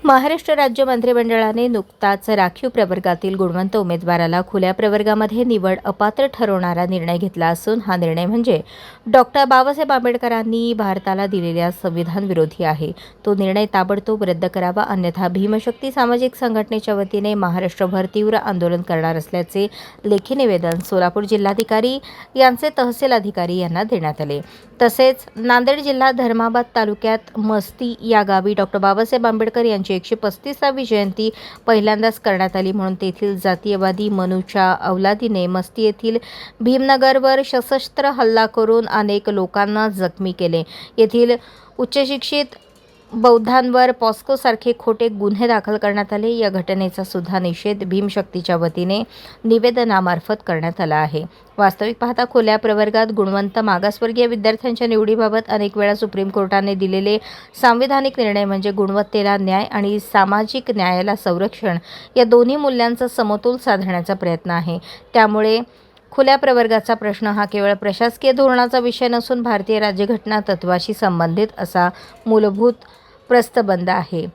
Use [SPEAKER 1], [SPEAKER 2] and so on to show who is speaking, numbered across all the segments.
[SPEAKER 1] महाराष्ट्र राज्य मंत्रिमंडळाने नुकताच राखीव प्रवर्गातील गुणवंत उमेदवाराला खुल्या प्रवर्गामध्ये निवड अपात्र ठरवणारा निर्णय घेतला असून हा निर्णय म्हणजे डॉक्टर बाबासाहेब आंबेडकरांनी भारताला दिलेल्या संविधान विरोधी आहे। तो निर्णय ताबडतोब रद्द करावा, अन्यथा भीमशक्ती सामाजिक संघटनेच्या वतीने महाराष्ट्रभर तीव्र आंदोलन करणार असल्याचे लेखी निवेदन सोलापूर जिल्हाधिकारी यांचे तहसील अधिकारी यांना देण्यात आले। तसेच नांदेड जिल्हा धर्माबाद तालुक्यात मस्ती या गावी डॉक्टर बाबासाहेब आंबेडकर यांची 135वी जयंती पहिल्यांदाच करण्यात आली, म्हणून तेथील जातीयवादी मनूच्या अवलादीने मस्ती येथील भीमनगरवर सशस्त्र हल्ला करून अनेक लोकांना जखमी केले। येथील उच्चशिक्षित बौद्धांवर पॉस्कोसारखे खोटे गुन्हे दाखल करण्यात आले। या घटनेचा सुद्धा निषेध भीमशक्तीच्या वतीने निवेदनामार्फत करण्यात आला आहे। वास्तविक पाहता खुल्या प्रवर्गात गुणवंत मागासवर्गीय विद्यार्थ्यांच्या निवडीबाबत अनेक वेळा सुप्रीम कोर्टाने दिलेले सांविधानिक निर्णय म्हणजे गुणवत्तेला न्याय आणि सामाजिक न्यायाला संरक्षण या दोन्ही मूल्यांचा समतोल साधण्याचा प्रयत्न आहे। त्यामुळे खुल्या प्रवर्गाचा प्रश्न हा केवळ प्रशासकीय धोरणाचा विषय नसून भारतीय राज्यघटना तत्वाशी संबंधित असा मूलभूत प्रस्तावबंध आहे।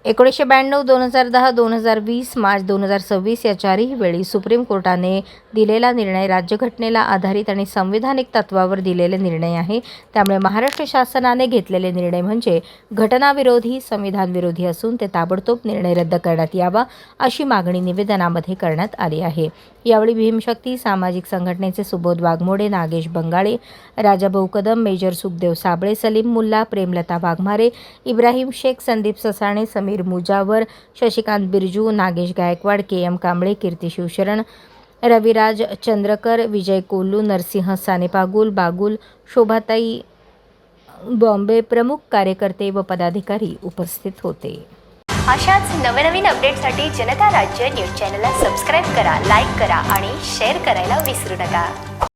[SPEAKER 1] 1992, 2010, 2020, मार्च 2026 या चारही वेळी सुप्रीम कोर्टाने दिलेला निर्णय राज्यघटनेला आधारित आणि संविधानिक तत्वावर दिलेले निर्णय आहे। त्यामुळे महाराष्ट्र शासनाने घेतलेले निर्णय म्हणजे घटनाविरोधी, संविधानविरोधी असून ते ताबडतोब निर्णय रद्द करण्यात यावा अशी मागणी निवेदनामध्ये करण्यात आली आहे। यावेळी भीमशक्ती सामाजिक संघटनेचे सुबोध वाघमोडे, नागेश बंगाळे, राजाभाऊ कदम, मेजर सुखदेव साबळे, सलीम मुल्ला, प्रेमलता वाघमारे, इब्राहिम शेख, संदीप ससाणे, समीर मुजावर, शशिकांत बिरजू, नागेश गायकवाड, के.एम. कांबळे, कीर्ती शिवशरण, रविराज चंद्रकर, विजय कोल्लू, नरसिंह सानेपागुल, बागुल, शोभाताई बॉम्बे प्रमुख कार्यकर्ते व पदाधिकारी उपस्थित होते।
[SPEAKER 2] अशाच नवनवीन अपडेटसाठी जनता राज्य न्यूज चॅनलला सबस्क्राईब करा, लाईक करा आणि शेअर करायला विसरू नका।